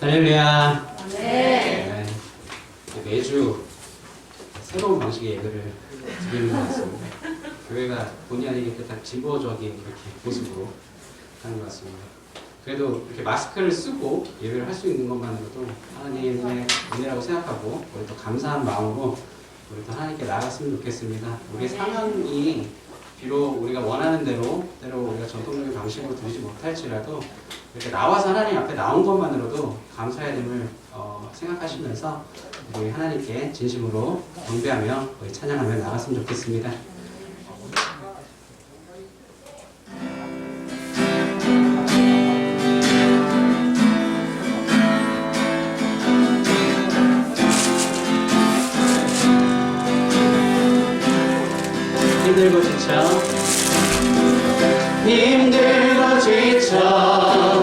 할렐루야. 네. 매주 새로운 방식의 예배를 드리는 것 같습니다. 교회가 본의 아니게 딱 진보적인 이렇게 모습으로 하는 것 같습니다. 그래도 이렇게 마스크를 쓰고 예배를 할 수 있는 것만으로도 하나님의 은혜라고 생각하고 우리 또 감사한 마음으로 우리 또 하나님께 나아갔으면 좋겠습니다. 우리의 사명이 비록 우리가 원하는 대로 때로 우리가 전통적인 방식으로 드리지 못할지라도 이렇게 나와서 하나님 앞에 나온 것만으로도 감사해야 됨을 생각하시면서 우리 하나님께 진심으로 경배하며 우리 찬양하며 나갔으면 좋겠습니다. 힘들고 지쳐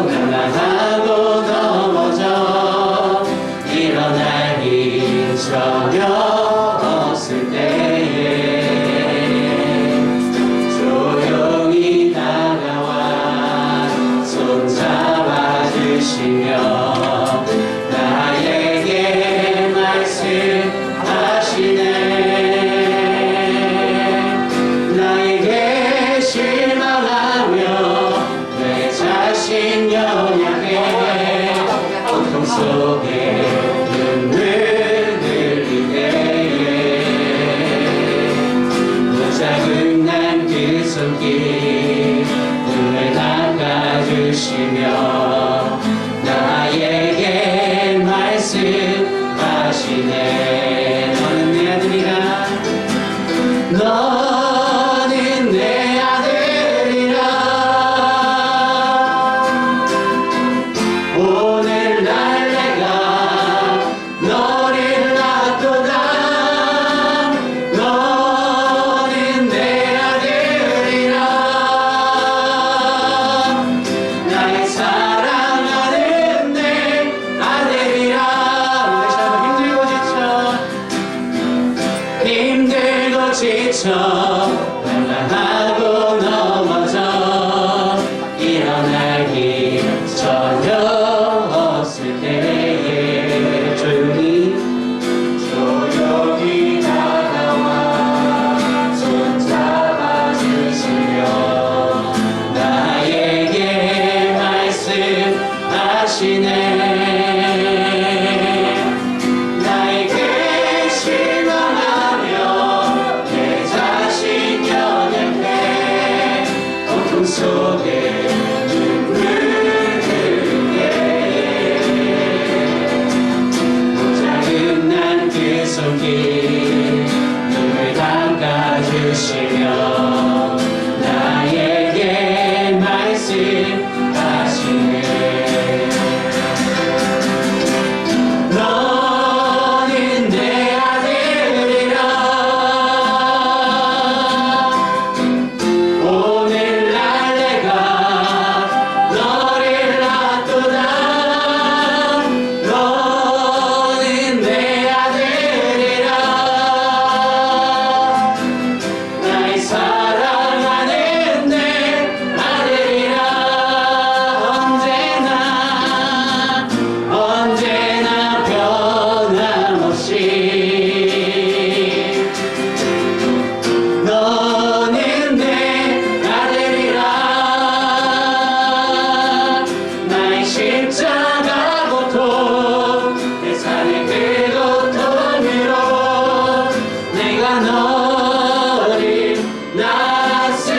날아가고 넘어져 일어날 힘 전혀 없을 때에 조용히 다가와 손잡아 주시며 나에게 말씀하시네. 나에게 실망하며 내 자신 연약해 고통 속에 눈물 흘릴 때에 무자극난 그 손길 눈을 닦아주시며 나에게 말씀하시네. 너는 내 아들이라 너는 내 아들이라 오늘날 내가 너를 낳도다. 너는 내 아들이라 나의 사랑하는 내 아들이라. 다시 한번 힘들고 지쳐 날아가고 넘어져 일어날 힘 전혀 없을 때에 조용히 다가와 손잡아 주시며 나에게 말씀하시네. 나에게 실망하며 내 자신 연약해 고통 속에 눈물 흘리게 무자극난 그 손길 눈을 닦아주시며 나에게 말씀하시네. 너는 내 아들이라 오늘날 내가 너를 낳도다. 너는 내 아들이라 나의 사랑하는 내 아들이라 언제나 변함없이 너는 내 아들이라 나의 십자가 고통 내 삶의 그 고통으로 내가 너를 낳았으니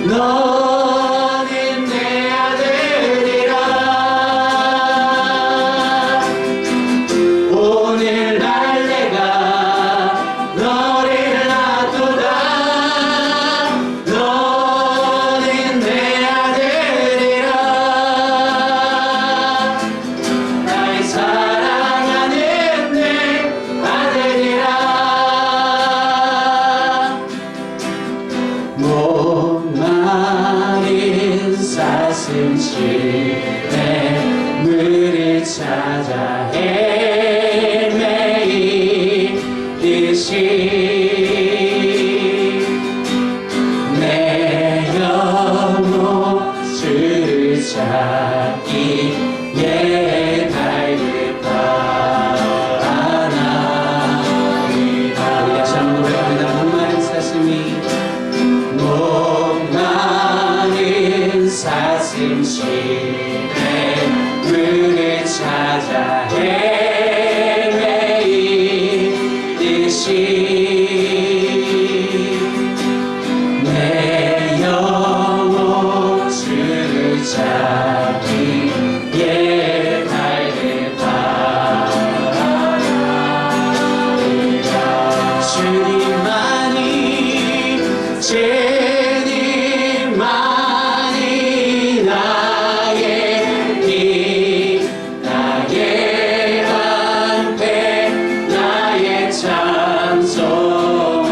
너는 내 아들이라 오늘날 내가 너를 낳도다. 너는 내 아들이라 나의 사랑하는 내 아들이라 목마른 사슴집에 물을 찾아 헤매이듯이 내 영혼 주를 찾아 주님만이 나의 길, 나의 방패, 나의 찬송아.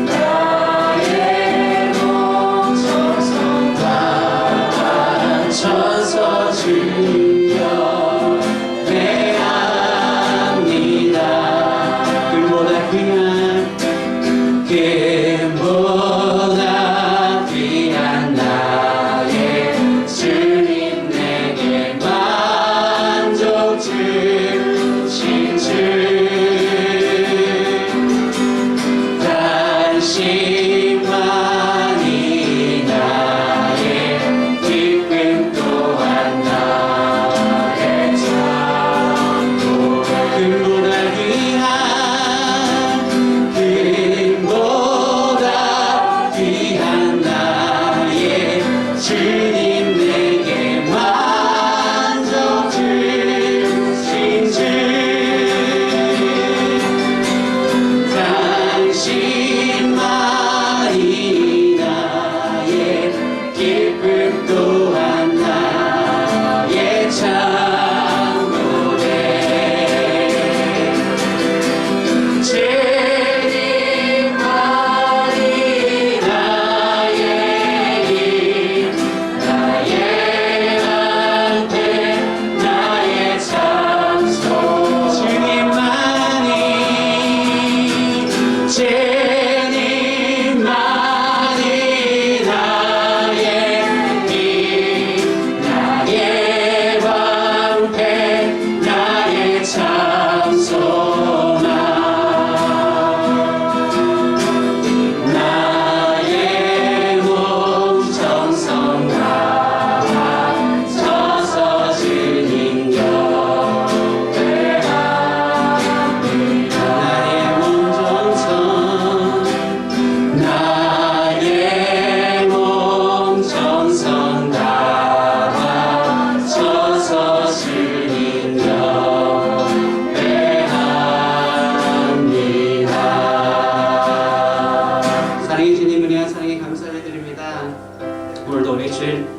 나의 몸 천성 다 바쳐서 주여 배합니다. 금보다 귀한 나의 주님 내게 만족 주신 주. 당신만이 나의 기쁨 또한 나의 참고. 금보다 귀한 나의 주님 내게 만족 주신 주. 당신만이 나의 기쁨 또한 나의 참 노래. 주님만이 나의 힘, 나의 방패, 나의 찬송. 주님만이 나의 힘, 나의 방패, 나의 찬송아. 나의 몸 정성 다하셔서 주님 경배합니다. 나의 몸 정성 다하셔서 주님 경배합니다. 사랑의 주님 은혜와 사랑에 감사드립니다.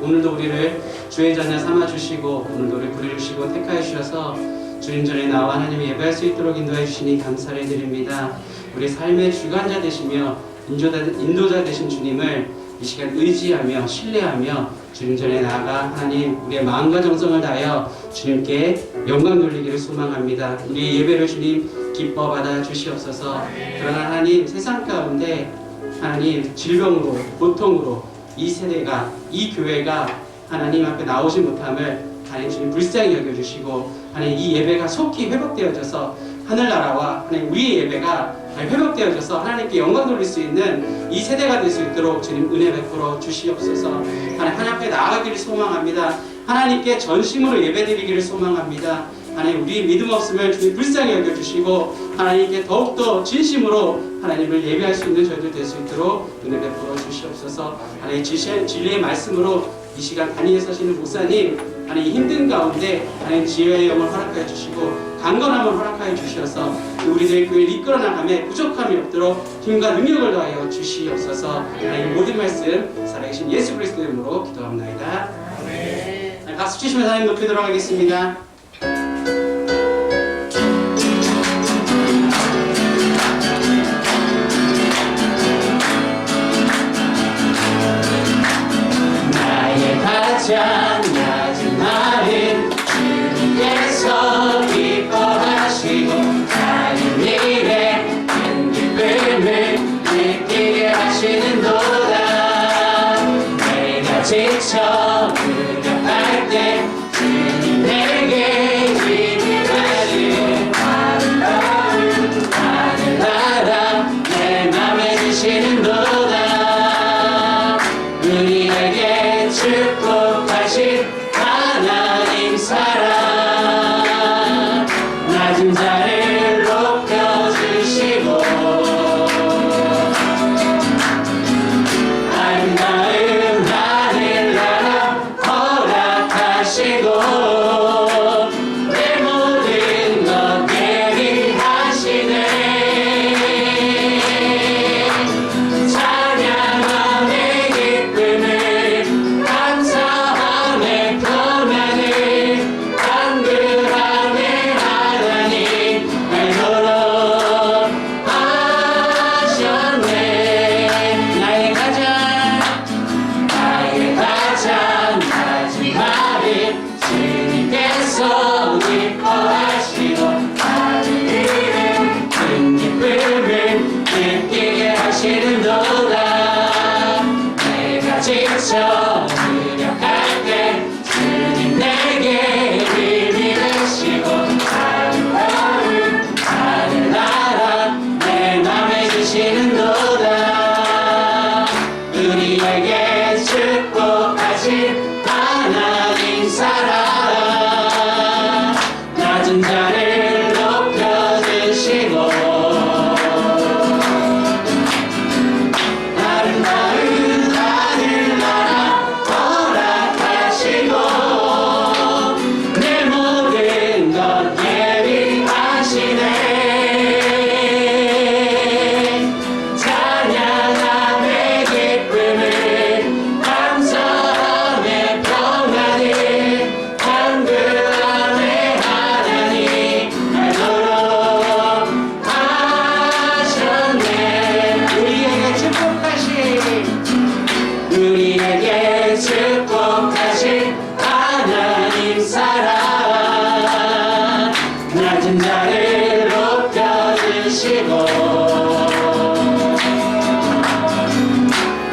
오늘도 우리를 주의 자녀 삼아 주시고 오늘도 우리를 부르시고 택하여 주셔서 주님 전에 나와 하나님을 예배할 수 있도록 인도해 주시니 감사를 드립니다. 우리 삶의 주관자 되시며 인도자 되신 주님을 이 시간 의지하며 신뢰하며 주님 전에 나아가 하나님 우리의 마음과 정성을 다하여 주님께 영광 돌리기를 소망합니다. 우리 예배를 주님 기뻐 받아 주시옵소서. 그러나 하나님 세상 가운데 하나님 질병으로 고통으로 이 세대가 이 교회가 하나님 앞에 나오지 못함을 하나님 주님 불쌍히 여겨주시고 하나님 이 예배가 속히 회복되어져서 하늘나라와 하나님 우리의 예배가 회복되어져서 하나님께 영광 돌릴 수 있는 이 세대가 될 수 있도록 주님 은혜 베풀어 주시옵소서. 하나님 앞에 나아가기를 소망합니다. 하나님께 전심으로 예배드리기를 소망합니다. 하나님 우리 믿음 없음을 주님 불쌍히 여겨주시고 하나님께 더욱더 진심으로 하나님을 예배할 수 있는 저희들 될 수 있도록 은혜 베풀어 주시옵소서. 하나님 진리의 말씀으로 이 시간 단위에 서시는 목사님 하나님 힘든 가운데 하나님 지혜의 영을 허락하여 주시고 강건함을 허락하여 주셔서 우리들 교회를 이끌어 나감에 부족함이 없도록 힘과 능력을 더하여 주시옵소서. 하나님 모든 말씀 살아계신 예수 그리스도의 이름으로 기도합니다. 아멘. 박수 치시면서 하나님 높이도록 하겠습니다. 나의 가장 낮은 마음 주님께서 기뻐하시고 다른 일에 큰 기쁨을 느끼게 하시는도다. 내가 지쳐 무력할 때 주님 내게 힘을 가진 아름다운 하늘나라 내 맘에 주시는도다. 우리에게 축복하신 하나님 사랑 낮은 자를 높여주시고 아름다운 하늘나라 허락하시고 내 모든 것 예비하시네.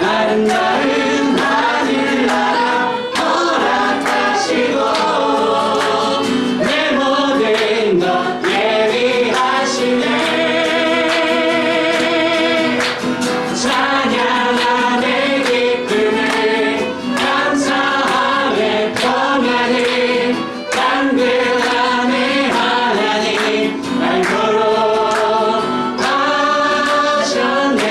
아름다운 하늘나라 허락하시고 내 모든 것 예비하시네. 찬양함의 기쁨을 감사함의 평안을 강구함의 하나님 알고로 하셨네.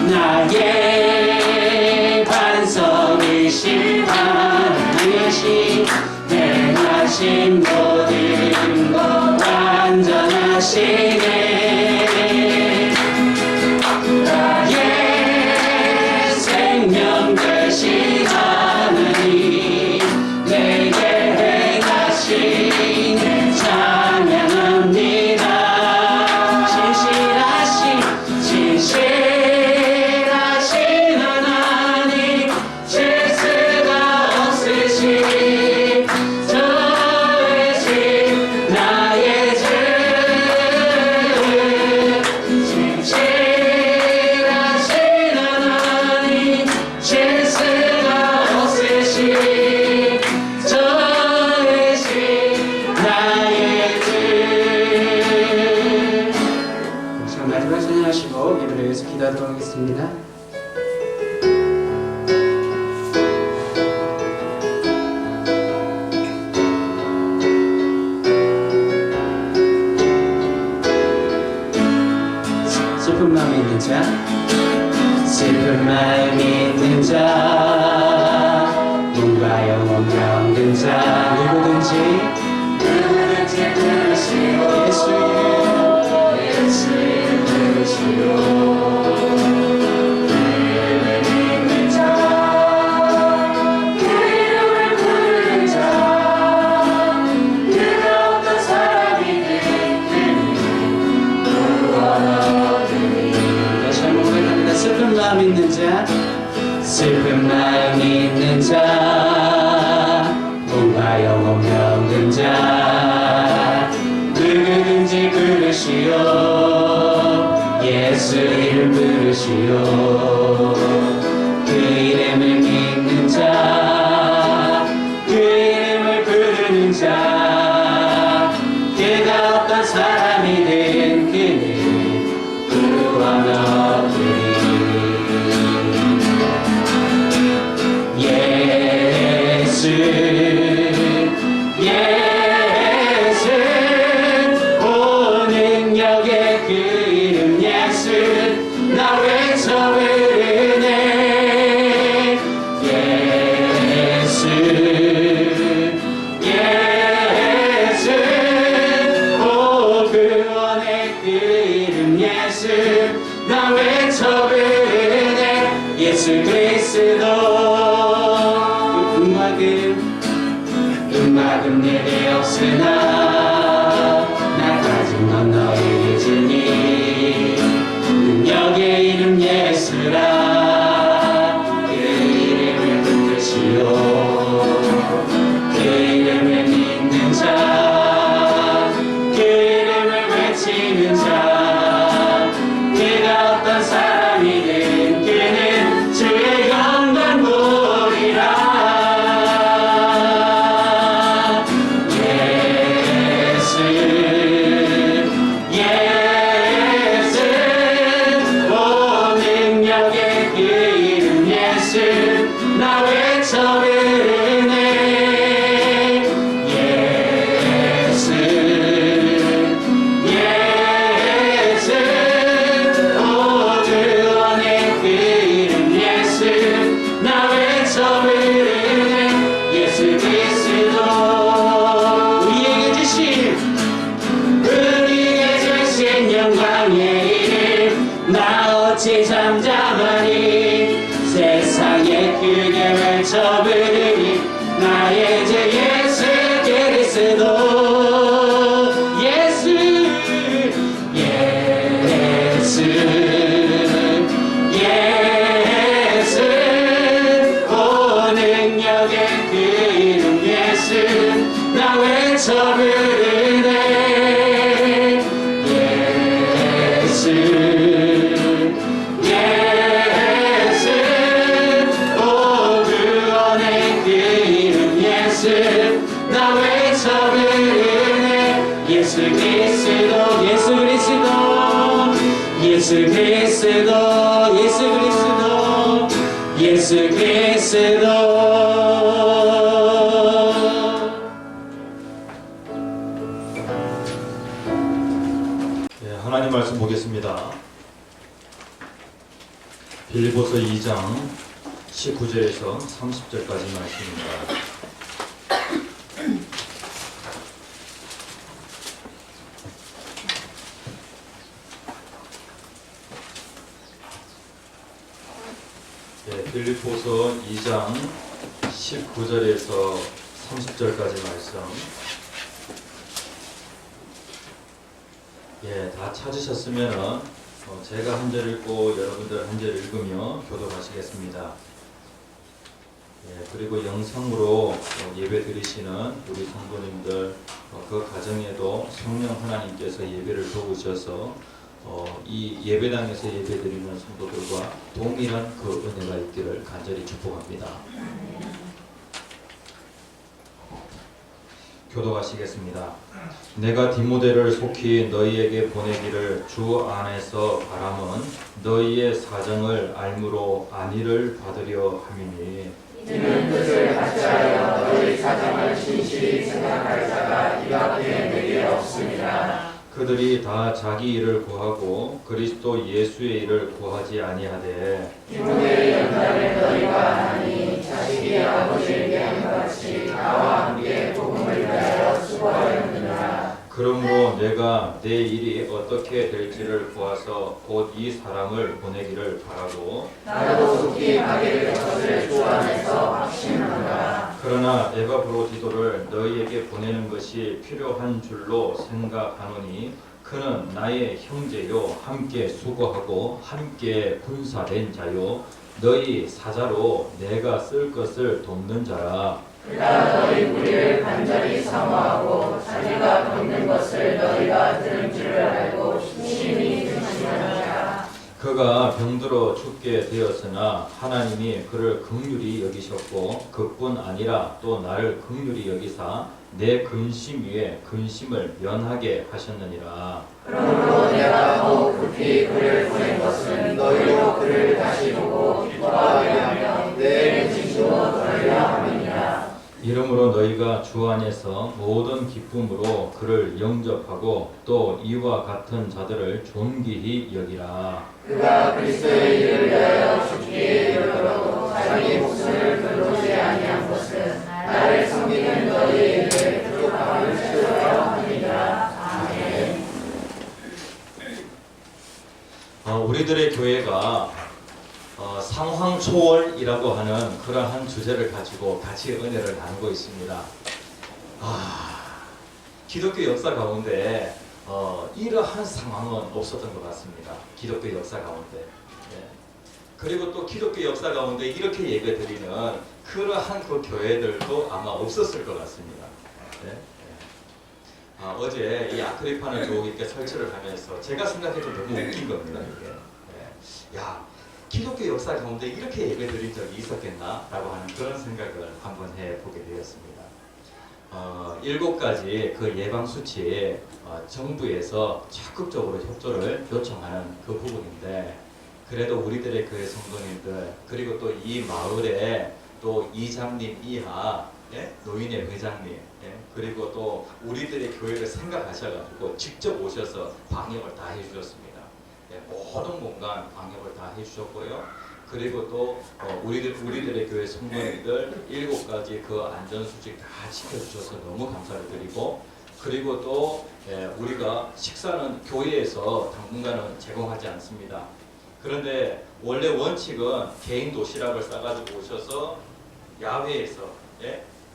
나의 반석이신 하나님이신 행하신 모든 것 완전하시네. 나의 생명 되신 하나님 내게 행하신 찬양합니다. 진실하신 하나님 실수가 없으신 저의 집 나의 주 진실하신 하나님 실수가 없으신 저의 집 나의 주. 자, 마지막 찬양하시고 예배를 위해서 기도하도록 하겠습니다. 슬픈 마음이 있는 자, 슬픈 마음이 있는 자, 몸과 영혼 병든 자, 누구든지 부르시오. 예수 이름 부르시오. 그 이름을 믿는 자, 그 이름을 부르는 자, 그가 어떤 사람이든 구원 얻으리. 다시 한번 고백합니다. 슬픈 마음 있는 자, 슬픈 마음 있는 자, 몸과 영혼 병든 자, 누구든지 부르시오. 예수 이름 부르시오. 그 이름을 믿는 자, 그 이름을 부르는 자, 그가 어떤 사람이든 그는 구원 얻으리. 예수 오 능력의 그 이름 예수 나 외쳐 부르네. 예수 오 구원의 그 이름 예수 나 외쳐 부르네. 예수 그리스도 음악은 내게 없으나 나 가진 건 너에게 주니 능력의 이름 예수라. 그 이름을 붙드시오. 그 이름을 믿는 자, 그 이름을 외치는 자, 그가 어떤 사람이든 그는 주의 영광 보리라. 나 외쳐 부르네. 예수 오 구원의 그 이름 예수 나 외쳐 부르네. 예수 그리스도 우리에게 주신 영광의 이름 나 어찌 잠잠하니. 세상에 크게 외쳐 부르니 나의 주 예수 그리스도. 예수 오 능력의 그 이름 예수 나 외쳐 부르네. 예수 그리스도 예수 그리스도 예수 그리스도 하나님 말씀 보겠습니다. 빌립보서 2장 19절에서 30절까지 말씀입니다. 빌립보서 2장 19절에서 30절까지 말씀. 다 찾으셨으면 제가 한 절 읽고 여러분들 한 절 읽으며 교독하시겠습니다. 그리고 영상으로 예배 드리시는 우리 성도님들 그 가정에도 성령 하나님께서 예배를 도우셔서 이 예배당에서 예배 드리는 성도들과 동일한 그 은혜가 있기를 간절히 축복합니다. 교독하시겠습니다. 내가 디모데를 속히 너희에게 보내기를 주 안에서 바람은 너희의 사정을 알므로 안위를 받으려 함이니 이는 뜻을 같이하여 너희 사정을 진실히 생각할 자가 이밖에 내게 없습니다. 그들이 다 자기 일을 구하고 그리스도 예수의 일을 구하지 아니하되 디모데의 연단에 너희가 하니 자식이 아버지에게 함같이 나와 함께 복음을 위하여 수고하였느니라. 그러므로 내가 내 일이 어떻게 될지를 보아서 곧 이 사람을 보내기를 바라고 나도 속히 가게 될 것을 주 안에서 확신하노라. 그러나 에바브로디도를 너희에게 보내는 것이 필요한 줄로 생각하노니 그는 나의 형제요 함께 수고하고 함께 군사된 자요 너희 사자로 내가 쓸 것을 돕는 자라. 그가 너희 무리를 간절히 사모하고 자기가 돕는 것을 너희가 들은 줄을 알고 심히 근심하노라. 그가 병들어 죽게 되었으나 하나님이 그를 긍휼히 여기셨고 그뿐 아니라 또 나를 긍휼히 여기사 내 근심 위에 근심을 면하게 하셨느니라. 그러므로 내가 더욱 급히 그를 보낸 것은 너희로 그를 다시 보고 기뻐하게 하며 내 근심도 덜려 함이니라. 이러므로 너희가 주 안에서 모든 기쁨으로 그를 영접하고 또 이와 같은 자들을 존귀히 여기라. 그가 그리스도의 일을 위하여 죽기에 이르러도 자기 목숨을 별로지 아니한 것은 나를 섬기는 너희에게 부족함을 채우려 함이니라. 아멘. 우리들의 교회가 상황 초월이라고 하는 그러한 주제를 가지고 같이 은혜를 나누고 있습니다. 기독교 역사 가운데 이러한 상황은 없었던 것 같습니다. 기독교 역사 가운데. 그리고 또 기독교 역사 가운데 이렇게 예배드리는 그러한 그 교회들도 아마 없었을 것 같습니다. 어제 이 아크리파는 쭉 이렇게 설치를 하면서 제가 생각해도 너무 웃긴 겁니다. 이게. 기독교 역사 가운데 이렇게 예배드린 적이 있었겠나? 라고 하는 그런 생각을 한번 해보게 되었습니다. 7가지 그 예방수치에 정부에서 적극적으로 협조를 요청하는 그 부분인데 그래도 우리들의 교회 성도님들 그리고 또 이 마을에 또 이장님 이하 노인의 회장님 그리고 또 우리들의 교회를 생각하셔가지고 직접 오셔서 방역을 다 해주셨습니다. 모든 공간 방역을 다 해주셨고요. 그리고 또 우리들의 교회 성도님들 7가지 그 안전수칙 다 지켜주셔서 너무 감사를 드리고 그리고 또 우리가 식사는 교회에서 당분간은 제공하지 않습니다. 그런데 원래 원칙은 개인 도시락을 싸가지고 오셔서 야외에서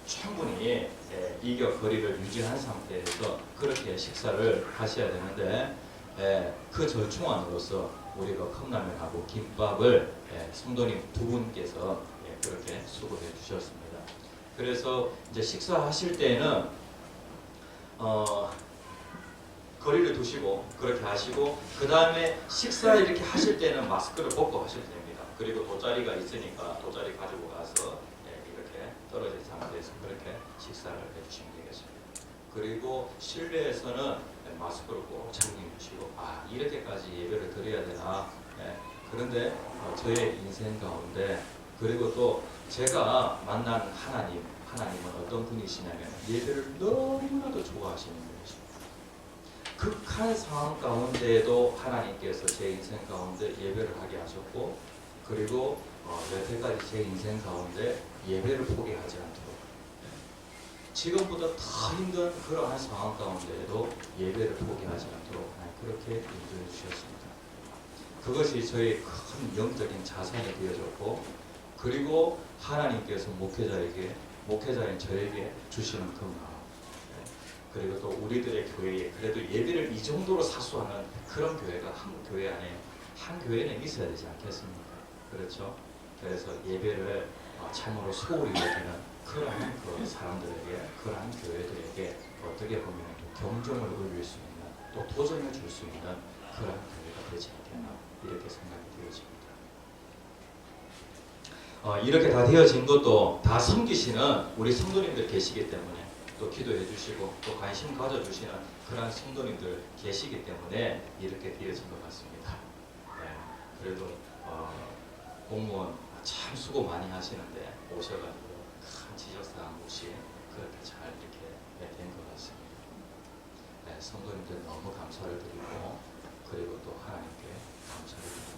충분히 이격 거리를 유지한 상태에서 그렇게 식사를 하셔야 되는데 그 절충안으로서 우리가 컵라면하고 김밥을 성도님 2분께서 그렇게 수고해 주셨습니다. 그래서 이제 식사하실 때는 거리를 두시고 그렇게 하시고 그 다음에 식사 이렇게 하실 때는 마스크를 벗고 하셔도 됩니다. 그리고 돗자리가 있으니까 돗자리 가지고 가서 이렇게 떨어진 상태에서 그렇게 식사를 해주시면 되겠습니다. 그리고 실내에서는 마스크를 꼭 착용해 주시고 이렇게까지 예배를 드려야 되나? 예. 그런데 저의 인생 가운데 그리고 또 제가 만난 하나님은 어떤 분이시냐면 예배를 너무나도 좋아하시는 분이십니다. 극한 상황 가운데에도 하나님께서 제 인생 가운데 예배를 하게 하셨고 그리고 여태까지 제 인생 가운데 예배를 포기하지 않도록 지금보다 더 힘든 그러한 상황 가운데에도 예배를 포기하지 않도록 그렇게 인도해 주셨습니다. 그것이 저의 큰 영적인 자산이 되어졌고 그리고 하나님께서 목회자인 저에게 주시는 그 마음 그리고 또 우리들의 교회에 그래도 예배를 이 정도로 사수하는 그런 교회가 한국 교회 안에 한 교회는 있어야 되지 않겠습니까? 그렇죠? 그래서 예배를 참으로 소홀히 여기는 그러한 그 사람들에게 그러한 교회들에게 어떻게 보면 경종을 울릴 수 있는 또 도전을 줄 수 있는 그러한 교회가 되지 않겠나 이렇게 생각이 되어집니다. 이렇게 다 되어진 것도 다 섬기시는 우리 성도님들 계시기 때문에 또 기도해 주시고 또 관심 가져주시는 그러한 성도님들 계시기 때문에 이렇게 되어진 것 같습니다. 네, 그래도 공무원 참 수고 많이 하시는데 오셔가지고 큰 지적사항 없이 그렇게 잘 이렇게 된 것 같습니다. 네, 성도님들 너무 감사를 드리고 그리고 또 하나님께 감사를 드립니다.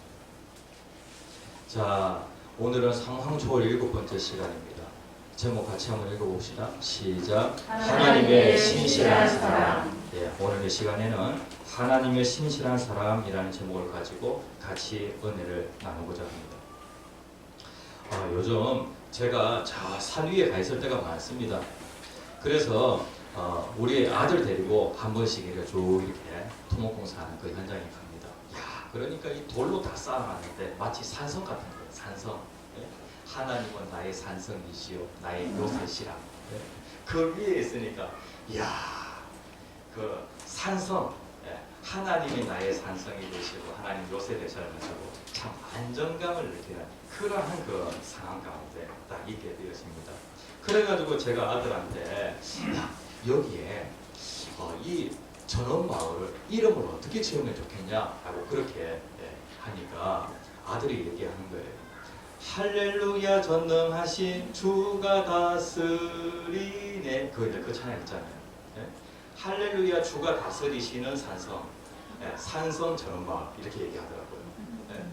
자, 오늘은 상황초월 7번째 시간입니다. 제목 같이 한번 읽어봅시다. 시작. 하나님의 신실한 사람. 네, 오늘의 시간에는 하나님의 신실한 사람이라는 제목을 가지고 같이 은혜를 나누고자 합니다. 요즘 제가 저 산 위에 가 있을 때가 많습니다. 그래서 우리 아들 데리고 한 번씩 이렇게 쭉 이렇게 토목공사하는 그 현장에 갑니다. 야, 그러니까 이 돌로 다 쌓아놨는데 마치 산성 같은 거예요. 산성. 예? 하나님은 나의 산성이시요 나의 요새시라. 예? 그 위에 있으니까 이야, 그 산성. 예? 하나님이 나의 산성이 되시고 하나님 요새 되셔가지고 참 안정감을 느끼는 그러한 그 상황 가운데 딱 있게 되었습니다. 그래가지고 제가 아들한테 야, 여기에 이 전원마을을 이름을 어떻게 지으면 좋겠냐라고 그렇게 하니까 아들이 얘기하는 거예요. 할렐루야 전능하신 주가 다스리네. 그 찬양 있잖아요. 예? 할렐루야 주가 다스리시는 산성, 산성 전원마을 이렇게 얘기하더라고요. 예?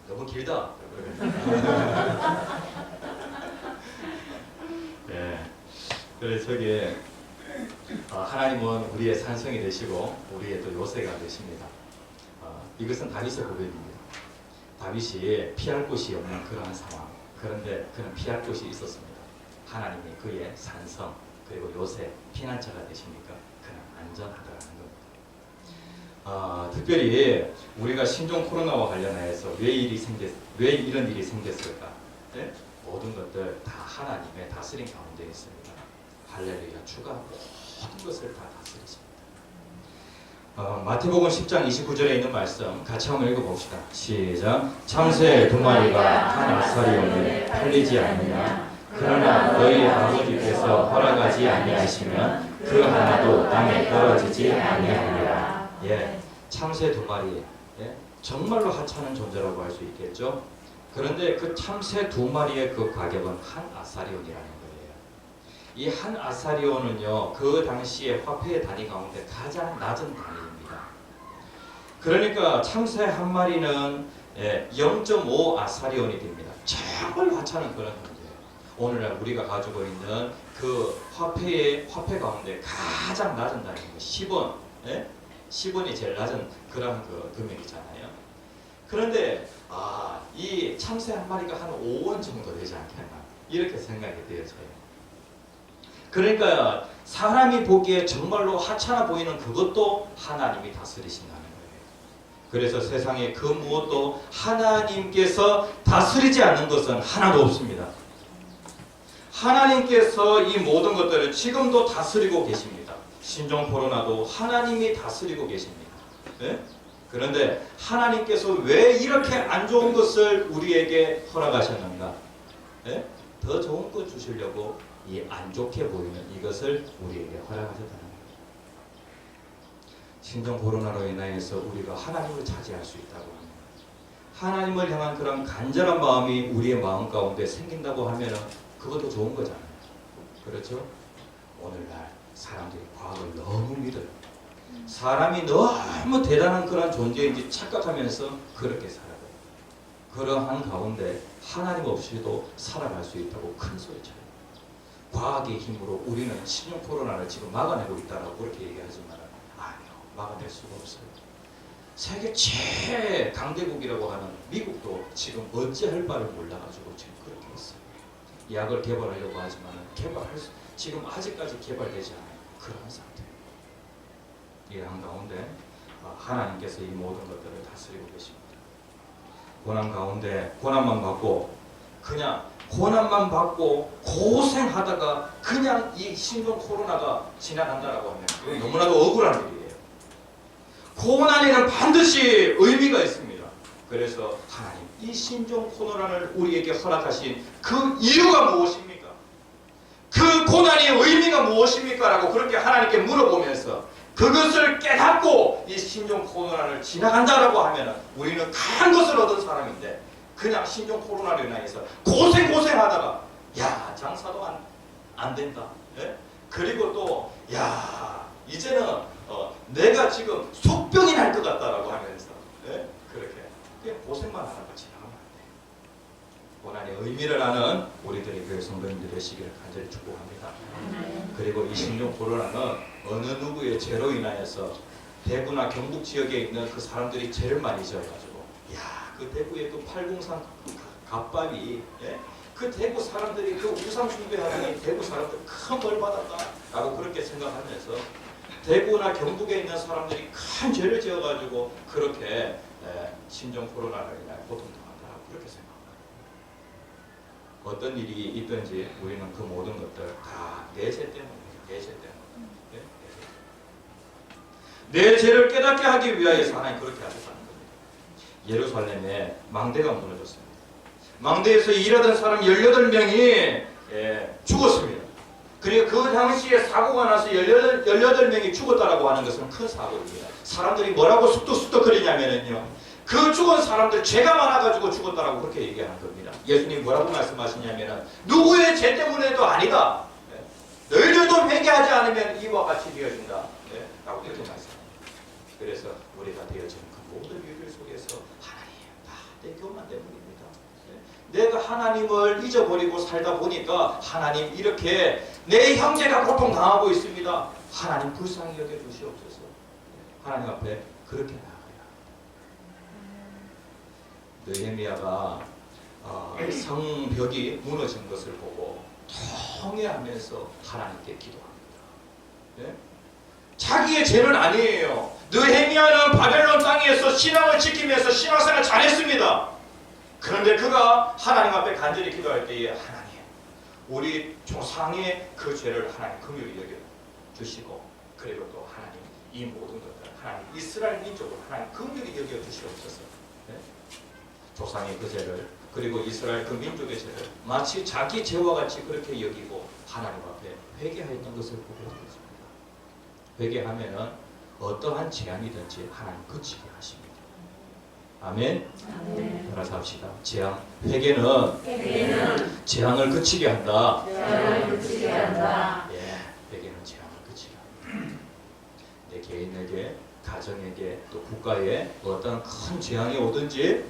너무 길다. 예. 그래서 저기 하나님은 우리의 산성이 되시고 우리의 또 요새가 되십니다. 이것은 다윗의 고백입니다. 다윗이 피할 곳이 없는 그러한 상황. 그런데 그는 피할 곳이 있었습니다. 하나님이 그의 산성 그리고 요새 피난처가 되시니까 그는 안전하다는 겁니다. 특별히 우리가 신종 코로나와 관련해서 왜 이런 일이 생겼을까? 네? 모든 것들 다 하나님의 다스림 가운데 있습니다. 할렐루야, 주가 모든 것을 다 다스리십니다. 마태복음 10장 29절에 있는 말씀 같이 한번 읽어봅시다. 시작. 창새 2마리가 한 아사리온을 팔리지 않느냐? 그러나 너희 아버지께서 허락하지 아니하시면 그 하나도 땅에 떨어지지 아니하리라. 예, 창새 2마리. 예? 정말로 하찮은 존재라고 할 수 있겠죠. 그런데 그 참새 2마리의 그 가격은 한 아사리온이라는 거예요. 이 한 아사리온은요, 그 당시에 화폐의 단위 가운데 가장 낮은 단위입니다. 그러니까 참새 한 마리는 0.5 아사리온이 됩니다. 정말 하찮은 그런 존재예요. 오늘날 우리가 가지고 있는 그 화폐 가운데 가장 낮은 단위입니다. 10원. 10원이 제일 낮은 그런 그 금액이잖아요. 그런데 이 참새 한 마리가 한 5원 정도 되지 않겠나 이렇게 생각이 되어져요. 그러니까 사람이 보기에 정말로 하찮아 보이는 그것도 하나님이 다스리신다는 거예요. 그래서 세상에 그 무엇도 하나님께서 다스리지 않는 것은 하나도 없습니다. 하나님께서 이 모든 것들을 지금도 다스리고 계십니다. 신종 코로나도 하나님이 다스리고 계십니다. 네? 그런데 하나님께서 왜 이렇게 안 좋은 것을 우리에게 허락하셨는가? 네? 더 좋은 것 주시려고 이 안 좋게 보이는 이것을 우리에게 허락하셨다는 거예요. 신종 코로나로 인하여서 우리가 하나님을 차지할 수 있다고 합니다. 하나님을 향한 그런 간절한 마음이 우리의 마음 가운데 생긴다고 하면 그것도 좋은 거잖아요. 그렇죠? 오늘날 사람들이 과학을 너무 믿어요. 사람이 너무 대단한 그런 존재인지 착각하면서 그렇게 살아요. 그러한 가운데 하나님 없이도 살아갈 수 있다고 큰 소리쳐요. 과학의 힘으로 우리는 신종 코로나를 지금 막아내고 있다고 그렇게 얘기하지만 아니요, 막아낼 수가 없어요. 세계 최강대국이라고 하는 미국도 지금 어찌할 바를 몰라가지고 지금 그렇게 했어요. 약을 개발하려고 하지만 지금 아직까지 개발되지 않아요. 그런 상태예요. 이러한 가운데 하나님께서 이 모든 것들을 다스리고 계십니다. 고난 가운데 고난만 받고 그냥 고난만 받고 고생하다가 그냥 이 신종 코로나가 지나간다라고 하면 이건 너무나도 억울한 일이에요. 고난에는 반드시 의미가 있습니다. 그래서 하나님 이 신종 코로나를 우리에게 허락하신 그 이유가 무엇입니까? 그 고난의 의미가 무엇입니까? 라고 그렇게 하나님께 물어보면서 그것을 깨닫고 이 신종 코로나를 지나간다라고 하면 우리는 강한 것을 얻은 사람인데 그냥 신종 코로나로 인해서 고생하다가 야 장사도 안 된다. 예? 그리고 또 야 이제는 내가 지금 속병이 날 것 같다라고 하면서 예? 그렇게 그냥 고생만 하다가 지나가면 안 돼요. 고난의 의미를 아는 우리들의 교회 성도님들 되시기를 간절히 축복합니다. 그리고 이 신종 코로나는 어느 누구의 죄로 인하여서 대구나 경북 지역에 있는 그 사람들이 제일 많이 지어가지고 그 대구의 그 803 갑밥이 그 대구 사람들이 그 우상 숭배하는 대구 사람들 큰 벌 받았다라고 그렇게 생각하면서 대구나 경북에 있는 사람들이 큰 죄를 지어가지고 그렇게 신종 코로나로 인해 고통당한다고 그렇게 생각합니다. 어떤 일이 있든지 우리는 그 모든 것들 다 내 죄 때문이에요. 내 죄 때문에. 내 죄를 깨닫게 하기 위하여서 하나님 그렇게 하셨다는 겁니다. 예루살렘에 망대가 무너졌습니다. 망대에서 일하던 사람 18명이 죽었습니다. 그리고 그 당시에 사고가 나서 18명이 죽었다라고 하는 것은 큰 사고입니다. 사람들이 뭐라고 쑥덕쑥덕거리냐면요. 그 죽은 사람들 죄가 많아가지고 죽었다라고 그렇게 얘기하는 겁니다. 예수님 뭐라고 말씀하시냐면은 누구의 죄 때문에도 아니다. 너희들도 회개하지 않으면 이와 같이 되어진다. 라고 이렇게 말씀합니다. 그래서 우리가 되어지는 그 모든 일들 속에서 하나님 다 내 교만 때문입니다. 내가 하나님을 잊어버리고 살다 보니까 하나님 이렇게 내 형제가 고통당하고 있습니다. 하나님 불쌍히 여겨주시옵소서. 하나님 앞에 그렇게 나아가야 합니다. 느헤미야가 성벽이 무너진 것을 보고 통회하면서 하나님께 기도합니다. 네? 자기의 죄는 아니에요. 느헤미야는 바벨론 땅에서 신앙을 지키면서 신앙생활을 잘했습니다. 그런데 그가 하나님 앞에 간절히 기도할 때에 하나님 우리 조상의 그 죄를 하나님 긍휼히 여겨주시고 그리고 또 하나님 이 모든 것들 하나님 이스라엘 민족을 하나님 긍휼히 여겨주시옵소서. 네? 조상의 그 죄를 그리고 이스라엘 그 민족의 죄를 마치 자기 죄와 같이 그렇게 여기고 하나님 앞에 회개하였던 것을 보게 되었습니다. 회개하면은 어떠한 재앙이든지 하나님 그치게 하십니다. 아멘. 따라서 합시다. 재앙. 회개는 재앙을 그치게 한다. 회개는 재앙을 그치게 합니다. 내 개인에게, 가정에게, 또 국가에 어떤 큰 재앙이 오든지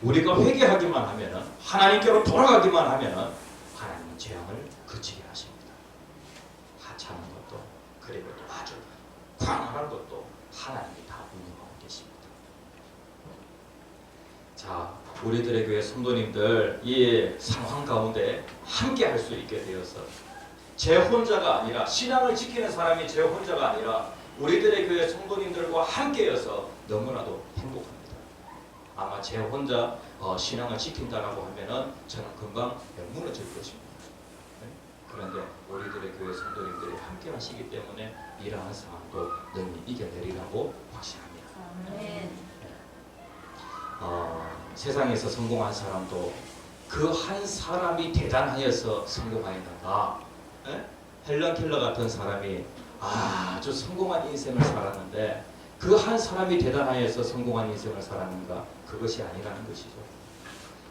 우리가 회개하기만 하면은 하나님께로 돌아가기만 하면은 하나님은 재앙을 그치게 하십니다. 하찮은 것도 그리고 또 아주 광활한 것도 하나님이 다 운영하고 계십니다. 자, 우리들의 교회 성도님들 이 상황 가운데 함께 할 수 있게 되어서 제 혼자가 아니라 신앙을 지키는 사람이 제 혼자가 아니라 우리들의 교회 성도님들과 함께여서 너무나도 행복합니다. 아마 제 혼자 신앙을 지킨다라고 하면은 저는 금방 무너질 것입니다. 네? 그런데 우리들의 교회 성도님들이 함께 하시기 때문에 이러한 상황도 능히 이겨내리라고 확신합니다. 네. 세상에서 성공한 사람도 그 한 사람이 대단하여서 성공하였는가? 헬런 켈러 같은 사람이 아주 성공한 인생을 살았는데 그 한 사람이 대단하여서 성공한 인생을 살았는가? 그것이 아니라는 것이죠.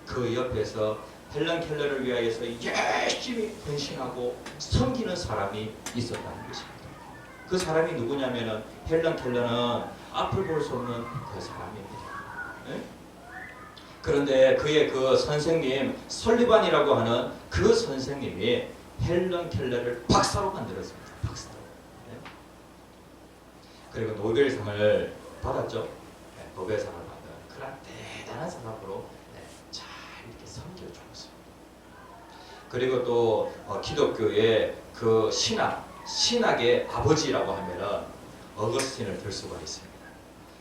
그 옆에서 헬런 켈러를 위하여서 열심히 헌신하고 섬기는 사람이 있었다는 것입니다. 그 사람이 누구냐면은 헬런 켈러는 앞을 볼 수 없는 그 사람입니다. 네? 그런데 그의 그 선생님 설리반이라고 하는 그 선생님이 헬런 켈러를 박사로 만들었습니다. 박사로. 네? 그리고 노벨상을 받았죠. 네, 노벨상을 받은 그런 대단한 사람으로 네, 잘 이렇게 섬겨주었습니다. 그리고 또 기독교의 그 신학의 아버지라고 하면은 어거스틴을 들 수가 있습니다.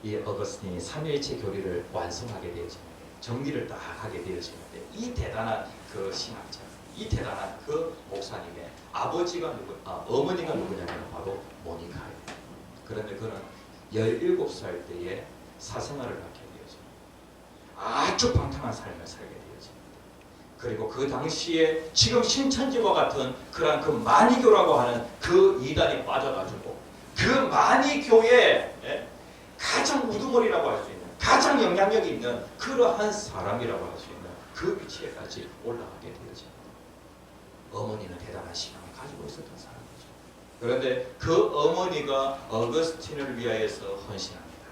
이 어거스틴이 삼위일체 교리를 완성하게 되어집니다. 정리를 딱 하게 되어지는데 이 대단한 그 신학자, 이 대단한 그 목사님의 아버지가 어머니가 누구냐면 바로 모니카예요. 그런데 그는 17살 때에 사생활을 갖게 되어집니다. 아주 방탕한 삶을 살게 되어집니다. 그리고 그 당시에 지금 신천지와 같은 그런 그 마니교라고 하는 그 이단이 빠져가지고 그 마니교의 가장 우두머리라고 할 수 있는 가장 영향력이 있는 그러한 사람이라고 할 수 있는 그 위치에까지 올라가게 되어집니다. 어머니는 대단한 신앙을 가지고 있었던 사람이죠. 그런데 그 어머니가 어거스틴을 위하여서 헌신합니다.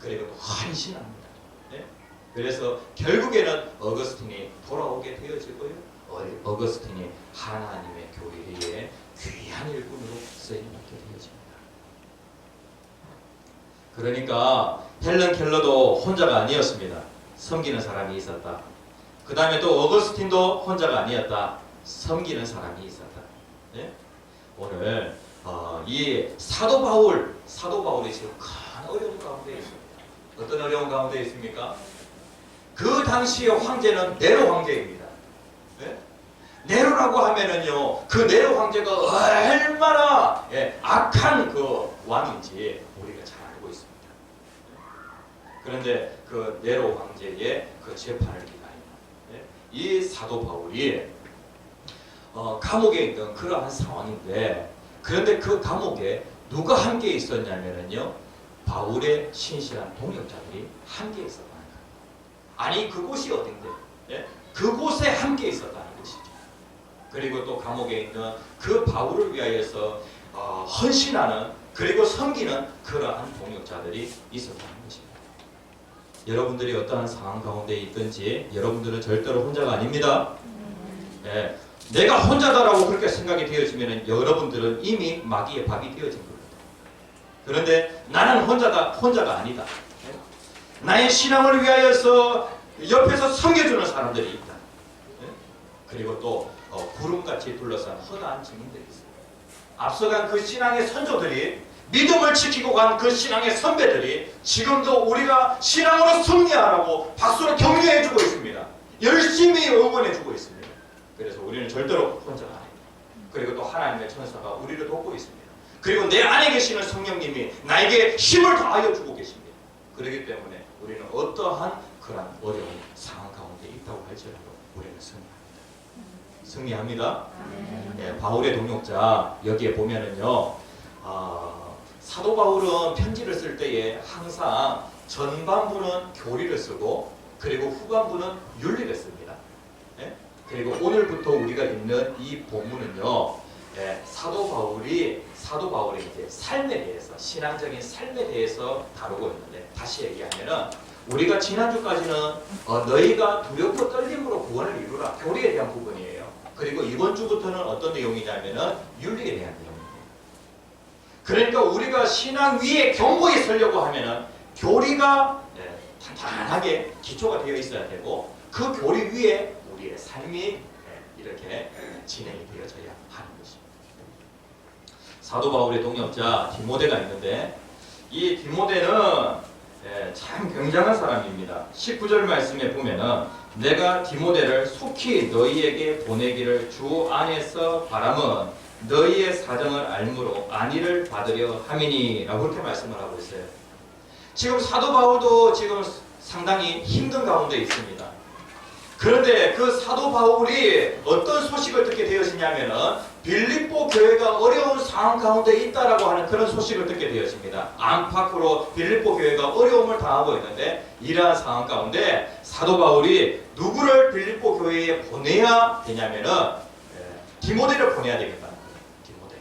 그리고 또 헌신합니다. 네? 그래서 결국에는 어거스틴이 돌아오게 되어지고요. 어거스틴이 하나님의 교회에 귀한 일꾼으로 쓰임받게 되어집니다. 그러니까 헬런 켈러도 혼자가 아니었습니다. 섬기는 사람이 있었다. 그 다음에 또 어거스틴도 혼자가 아니었다. 섬기는 사람이 있었다. 네? 오늘 이 사도 바울이 지금 큰 어려운 가운데 있습니다. 어떤 어려운 가운데 있습니까? 그 당시의 황제는 네로 황제입니다. 네? 네로라고 하면은요, 그 네로 황제가 얼마나 악한 그 왕인지 우리가 잘 알고 있습니다. 그런데 그 네로 황제의 그 재판을 기다리는 이 사도 바울이 감옥에 있던 그러한 상황인데, 그런데 그 감옥에 누가 함께 있었냐면요, 바울의 신실한 동역자들이 함께 있었다는 거예요. 아니 그곳이 어딘데? 예? 그곳에 함께 있었다는 것이죠. 그리고 또 감옥에 있는 그 바울을 위하여서 헌신하는 그리고 섬기는 그러한 동역자들이 있었다는 것입니다. 여러분들이 어떠한 상황 가운데 있든지 여러분들은 절대로 혼자가 아닙니다. 예. 내가 혼자다라고 그렇게 생각이 되어지면 여러분들은 이미 마귀의 밥이 되어진 겁니다. 그런데 나는 혼자가 아니다. 나의 신앙을 위하여서 옆에서 섬겨주는 사람들이 있다. 그리고 또 구름같이 둘러싼 허다한 증인들이 있어요. 앞서간 그 신앙의 선조들이, 믿음을 지키고 간 그 신앙의 선배들이 지금도 우리가 신앙으로 승리하라고 박수로 격려해주고 있습니다. 열심히 응원해주고 있습니다. 그래서 우리는 절대로 혼자가 아닙니다. 그리고 또 하나님의 천사가 우리를 돕고 있습니다. 그리고 내 안에 계시는 성령님이 나에게 힘을 더하여 주고 계십니다. 그렇기 때문에 우리는 어떠한 그런 어려운 상황 가운데 있다고 할지라도 우리는 승리합니다. 네, 바울의 동역자 여기에 보면은요, 사도 바울은 편지를 쓸 때에 항상 전반부는 교리를 쓰고 그리고 후반부는 윤리를 씁니다. 네? 그리고 오늘부터 우리가 읽는 이 본문은요, 사도 바울이 이제 삶에 대해서, 신앙적인 삶에 대해서 다루고 있는데, 다시 얘기하면은 우리가 지난주까지는 너희가 두렵고 떨림으로 구원을 이루라, 교리에 대한 부분이에요. 그리고 이번 주부터는 어떤 내용이냐면은 윤리에 대한 내용입니다. 그러니까 우리가 신앙 위에 견고히 서려고 하면은 교리가 탄탄하게 기초가 되어 있어야 되고, 그 교리 위에 우리의 삶이 이렇게 진행이 되어져야 하는 것입니다. 사도 바울의 동역자 디모데가 있는데, 이 디모데는 참 굉장한 사람입니다. 19절 말씀에 보면은 내가 디모데를 속히 너희에게 보내기를 주 안에서 바람은 너희의 사정을 알므로 안위를 받으려 함이니 라고 그렇게 말씀을 하고 있어요. 지금 사도 바울도 지금 상당히 힘든 가운데 있습니다. 그런데 그 사도 바울이 어떤 소식을 듣게 되었냐면은 빌립보 교회가 어려운 상황 가운데 있다라고 하는 그런 소식을 듣게 되었습니다. 안팎으로 빌립보 교회가 어려움을 당하고 있는데 이러한 상황 가운데 사도 바울이 누구를 빌립보 교회에 보내야 되냐면은 디모데를 보내야 되겠다는 거예요. 디모데.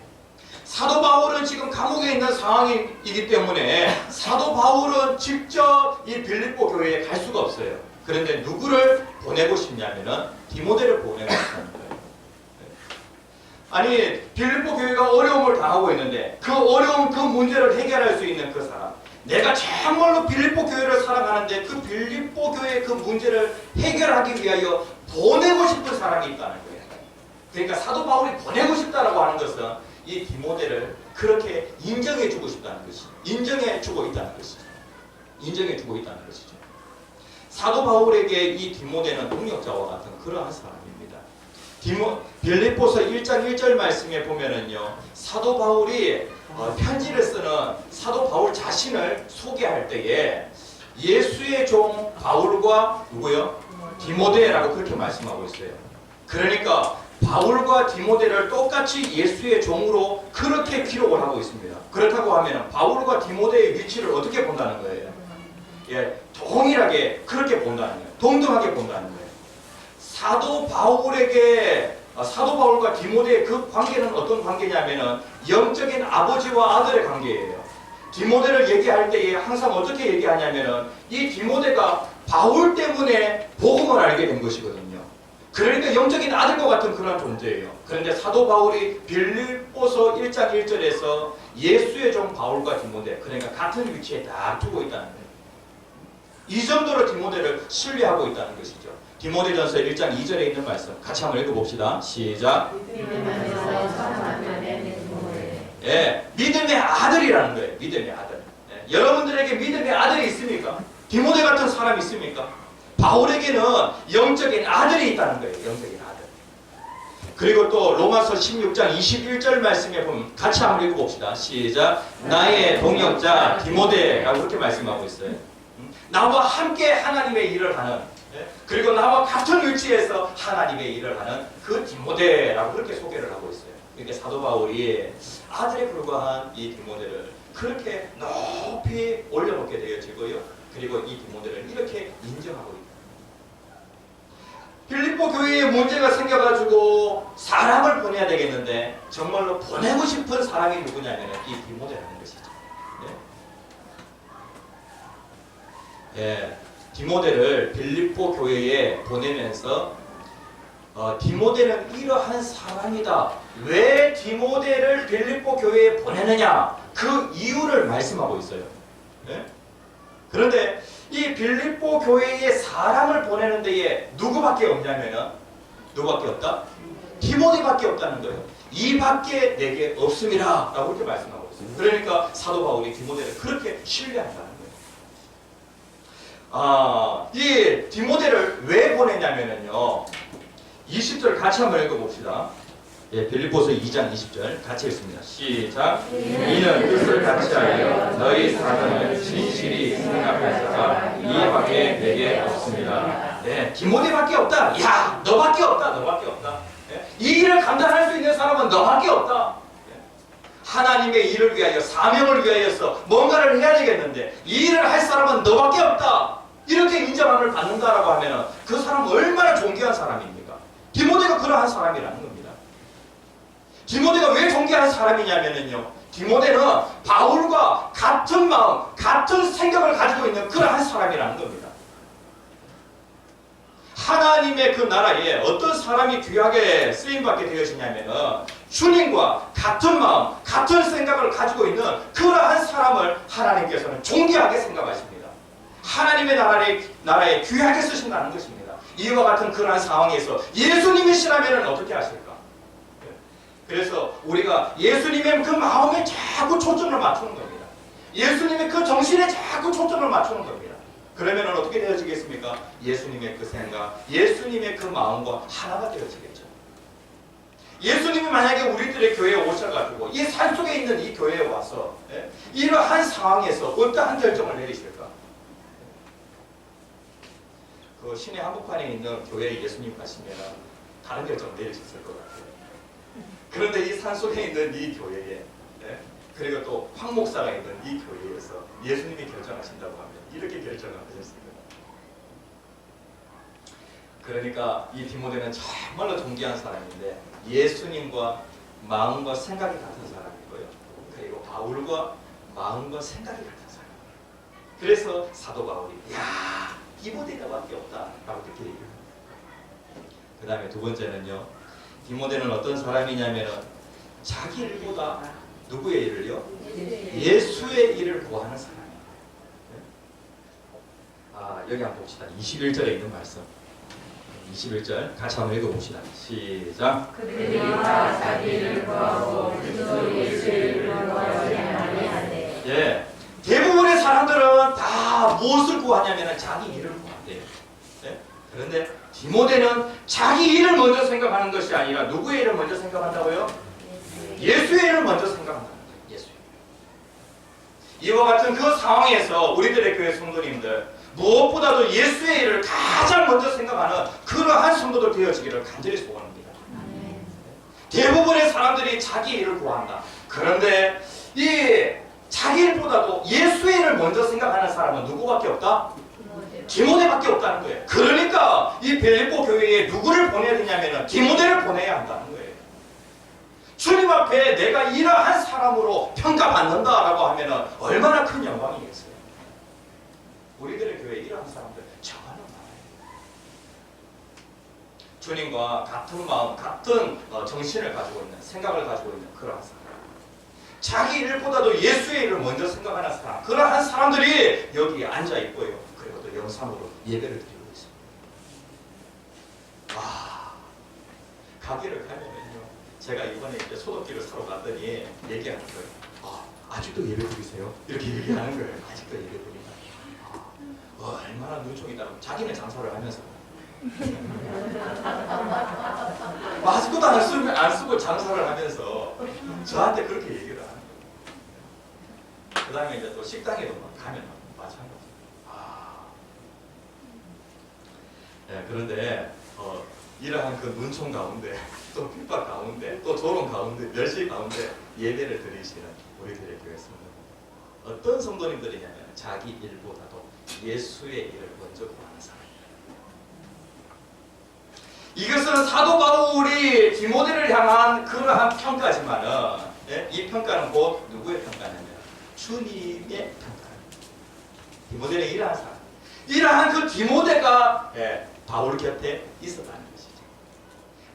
사도 바울은 지금 감옥에 있는 상황이기 때문에 사도 바울은 직접 이 빌립보 교회에 갈 수가 없어요. 그런데 누구를 보내고 싶냐면은 디모데를 보내고 싶다는 거예요. 아니 빌립보 교회가 어려움을 당하고 있는데 그 어려움 그 문제를 해결할 수 있는 그 사람, 내가 정말로 빌립보 교회를 사랑하는데 그 빌립보 교회의 그 문제를 해결하기 위하여 보내고 싶은 사람이 있다는 거예요. 그러니까 사도 바울이 보내고 싶다라고 하는 것은 이 디모데를 그렇게 인정해주고 싶다는 것이죠. 인정해주고 있다는 것이죠. 인정해주고 있다는 것이죠. 사도 바울에게 이 디모데는 동역자와 같은 그러한 사람입니다. 빌립보서 1장 1절 말씀에 보면은요, 사도 바울이 편지를 쓰는 사도 바울 자신을 소개할 때에 예수의 종 바울과 누구요? 디모데라고 그렇게 말씀하고 있어요. 그러니까 바울과 디모데를 똑같이 예수의 종으로 그렇게 기록을 하고 있습니다. 그렇다고 하면 바울과 디모데의 위치를 어떻게 본다는 거예요? 예, 동일하게 그렇게 본다는 거예요. 동등하게 본다는 거예요. 사도 바울과 디모데의 그 관계는 어떤 관계냐면은 영적인 아버지와 아들의 관계예요. 디모데를 얘기할 때에 항상 어떻게 얘기하냐면은 이 디모데가 바울 때문에 복음을 알게 된 것이거든요. 그러니까 영적인 아들과 같은 그런 존재예요. 그런데 사도 바울이 빌립보서 1장 1절에서 예수의 종 바울과 디모데, 그러니까 같은 위치에 딱 두고 있다는 거예요. 이 정도로 디모데를 신뢰하고 있다는 것이죠. 디모데전서 1장 2절에 있는 말씀 같이 한번 읽어봅시다. 시작. 예, 믿음의 아들이라는 거예요. 믿음의 아들. 예, 여러분들에게 믿음의 아들이 있습니까? 디모데 같은 사람이 있습니까? 바울에게는 영적인 아들이 있다는 거예요. 영적인 아들. 그리고 또 로마서 16장 21절 말씀에 보면 같이 한번 읽어봅시다. 시작. 나의 동역자 디모데라고 그렇게 말씀하고 있어요. 나와 함께 하나님의 일을 하는, 그리고 나와 같은 위치에서 하나님의 일을 하는 그 디모데라고 그렇게 소개를 하고 있어요. 그러니까 사도 바울이 아들에 불과한 이 디모데를 그렇게 높이 올려놓게 되어지고요. 그리고 이 디모데를 이렇게 인정하고 있다. 빌립보 교회에 문제가 생겨가지고 사람을 보내야 되겠는데 정말로 보내고 싶은 사람이 누구냐면 이 디모데라는 것이죠. 예, 디모데를 빌립보 교회에 보내면서 디모데는 이러한 사람이다. 왜 디모데를 빌립보 교회에 보내느냐? 그 이유를 말씀하고 있어요. 예? 그런데 이 빌립보 교회에 사람을 보내는 데에 누구밖에 없냐면은 누구밖에 없다? 디모데밖에 없다는 거예요. 이밖에 내게 없음이라 라고 이렇게 말씀하고 있어요. 그러니까 사도 바울이 디모데를 그렇게 신뢰한다는 거예요. 이 디모데를 왜 보내냐면요, 20절 같이 한번 읽어봅시다. 예, 빌립보서 2장 20절 같이 읽습니다. 시작. 이는 뜻을 같이하여 너희 사정을 진실이 생각할 자가 이밖에 내게 없습니다. 네, 디모데밖에 없다. 야, 너밖에 없다. 너밖에 없다. 네, 이 일을 감당할 수 있는 사람은 너밖에 없다. 네, 하나님의 일을 위하여, 사명을 위하여서 뭔가를 해야 되겠는데 이 일을 할 사람은 너밖에 없다. 이렇게 인정함을 받는다라고 하면은 그 사람은 얼마나 존귀한 사람입니까? 디모데가 그러한 사람이라는 겁니다. 디모데가 왜 존귀한 사람이냐면요, 디모데는 바울과 같은 마음, 같은 생각을 가지고 있는 그러한 사람이라는 겁니다. 하나님의 그 나라에 어떤 사람이 귀하게 쓰임받게 되어지냐면은 주님과 같은 마음, 같은 생각을 가지고 있는 그러한 사람을 하나님께서는 존귀하게 생각하십니다. 하나님의 나라에 귀하게 쓰신다는 것입니다. 이와 같은 그러한 상황에서 예수님이시라면 어떻게 하실까? 그래서 우리가 예수님의 그 마음에 자꾸 초점을 맞추는 겁니다. 예수님의 그 정신에 자꾸 초점을 맞추는 겁니다. 그러면 어떻게 되어지겠습니까? 예수님의 그 생각, 예수님의 그 마음과 하나가 되어지겠죠. 예수님이 만약에 우리들의 교회에 오셔가지고 이 산속에 있는 이 교회에 와서 이러한 상황에서 어떠한 결정을 내리실까? 그 시내 한복판에 있는 교회에 예수님 가시면 다른 결정을 내리셨을 것 같아요. 그런데 이 산속에 있는 이 교회에, 예? 그리고 또 황 목사가 있는 이 교회에서 예수님이 결정하신다고 하면 이렇게 결정을 하셨습니다. 그러니까 이 디모데는 정말로 존귀한 사람인데 예수님과 마음과 생각이 같은 사람이고요. 그리고 바울과 마음과 생각이 같은 사람. 그래서 사도 바울이 야, 디모데가밖에 없다라고 그렇게 얘기합니다. 그 다음에 두 번째는요. 디모데는 어떤 사람이냐면 자기 일보다 누구의 일을요? 예수의 일을 구하는 사람이에요. 여기 한번 봅시다. 21절에 있는 말씀. 21절 같이 한번 읽어봅시다. 시작. 그들이 다 자기 일을 구하고 그리스도 예수의 일을 구하지 아니하되. 예, 대부분의 사람들은 다 무엇을 구하냐면 자기 일을 구한대요. 예? 그런데 디모데는 자기 일을 먼저 생각하는 것이 아니라 누구의 일을 먼저 생각한다고요? 예수의 일을 먼저 생각한다는 거예요. 예수의 일. 이와 같은 그 상황에서 우리들의 교회 성도님들 무엇보다도 예수의 일을 가장 먼저 생각하는 그러한 성도들 되어지기를 간절히 소원합니다. 대부분의 사람들이 자기 일을 구한다. 그런데 이 자기 일보다도 예수의 일을 먼저 생각하는 사람은 누구밖에 없다? 디모데밖에 없다는 거예요. 그러니까 이 빌립보 교회에 누구를 보내야 되냐면 디모데를 보내야 한다는 거예요. 주님 앞에 내가 이러한 사람으로 평가받는다라고 하면 얼마나 큰 영광이겠어요. 우리들의 교회에 이러한 사람들 정말 많아요. 주님과 같은 마음, 같은 정신을 가지고 있는, 생각을 가지고 있는 그러한 사람. 자기 일보다도 예수의 일을 먼저 생각하는 사람, 그러한 사람들이 여기 앉아 있고요. 그리고 또 영상으로 예배를 드리고 있습니다. 가게를 가면은요, 제가 이번에 이제 소독기를 사러 갔더니 얘기하는 거예요. 아직도 예배 드리세요? 이렇게 얘기하는 거예요. 아직도 예배 드린다. 얼마나 눈총이다. 자기는 장사를 하면서 아직도 안 쓰고 장사를 하면서 저한테 그렇게 얘기를 하는 거예요. 그 다음에 이제 또 식당에도 가면 마찬가지. 네, 그런데 이러한 그 눈총 가운데 또 핍박 가운데 또 조롱 가운데 멸시 가운데 예배를 드리시는 우리들의 교회 성도님, 어떤 성도님들이냐면 자기 일보다도 예수의 일을 먼저 구하는 사람입니다. 이것은 사도 바울이 디모데를 향한 그러한 평가지만은, 예? 이 평가는 곧 누구의 평가냐면 주님의 평가입니다. 디모데는 이러한 사람, 이러한 그 디모데가 바울 곁에 있었다는 것이죠.